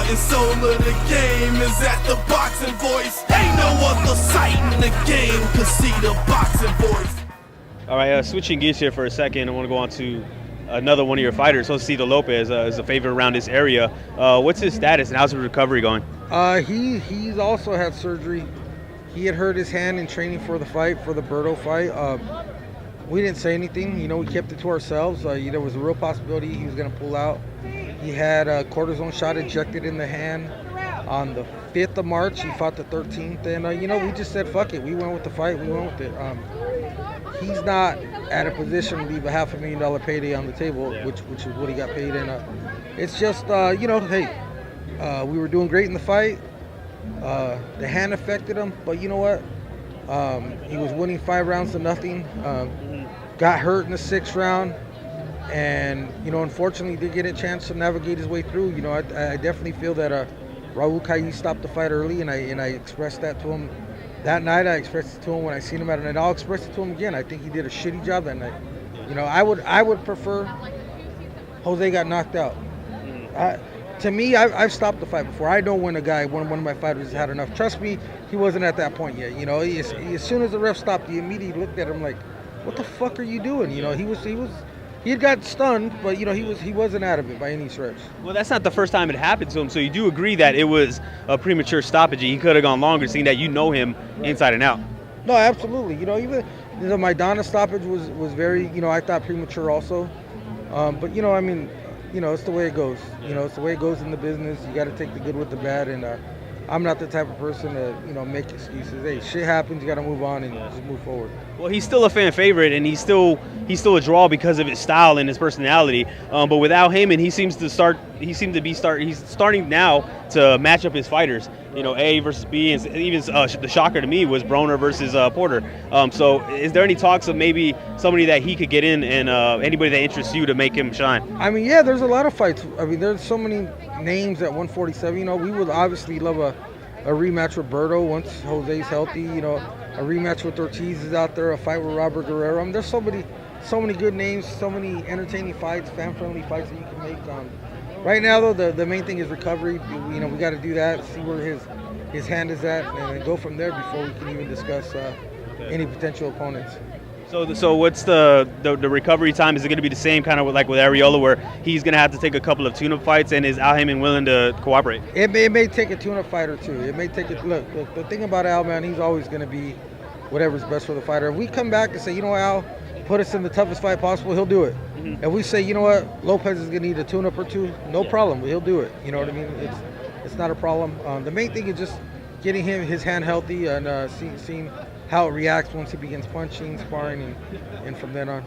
heart and soul of the game is at the Boxing Voice. Ain't no other site in the game could see the Boxing Voice. All right, switching gears here for a second, I want to go on to another one of your fighters, Josesito Lopez, is a favorite around this area. What's his status and how's his recovery going? He's also had surgery. He had hurt his hand in training for the fight, for the Berto fight. We didn't say anything, we kept it to ourselves. There was a real possibility he was going to pull out. He had a cortisone shot injected in the hand on the 5th of March. He fought the 13th, and we just said, fuck it. We went with the fight. We went with it. He's not at a position to leave a $500,000 payday on the table, which is what he got paid. And it's just, hey, we were doing great in the fight. The hand affected him, but you know what? He was winning 5 rounds to nothing. Got hurt in the 6th round, and unfortunately did get a chance to navigate his way through. I definitely feel that Raul Caiz stopped the fight early, and I expressed that to him that night. I expressed it to him when I seen him at it, and I'll express it to him again. I think he did a shitty job that night. I would prefer Jose got knocked out. To me, I've stopped the fight before. I know when one of my fighters had enough. Trust me, he wasn't at that point yet. As soon as the ref stopped, he immediately looked at him like, "What the fuck are you doing?" He had got stunned, but he wasn't out of it by any stretch. Well, that's not the first time it happened to him, so you do agree that it was a premature stoppage. He could have gone longer, seeing that him inside and out. No, absolutely. Even the Maidana stoppage was very, I thought premature also. But it's the way it goes. It's the way it goes in the business. You got to take the good with the bad, and I'm not the type of person to make excuses. Hey, shit happens. You got to move on and just move forward. Well, he's still a fan favorite, and he's still a draw because of his style and his personality. But without Heyman, he's starting now to match up his fighters. A versus B, and even the shocker to me was Broner versus Porter. So is there any talks of maybe somebody that he could get in, and anybody that interests you to make him shine? There's a lot of fights. There's so many names at 147. We would obviously love a rematch with Berto once Jose's healthy. A rematch with Ortiz is out there. A fight with Robert Guerrero. There's so many good names, so many entertaining fights, fan-friendly fights that you can make. Right now, though, the main thing is recovery. We got to do that, see where his hand is at, and then go from there before we can even discuss any potential opponents. So what's the recovery time? Is it going to be the same kind of like with Arreola, where he's going to have to take a couple of tune-up fights, and is Al Heyman willing to cooperate? It may take a tune-up fight or two. It may take it. Look, the thing about Al, man, he's always going to be whatever's best for the fighter. If we come back and say, Al, put us in the toughest fight possible, he'll do it. If we say, Lopez is going to need a tune-up or two, no problem, he'll do it. You know what I mean? It's not a problem. The main thing is just getting his hand healthy and seeing how it reacts once he begins punching, sparring, and from then on.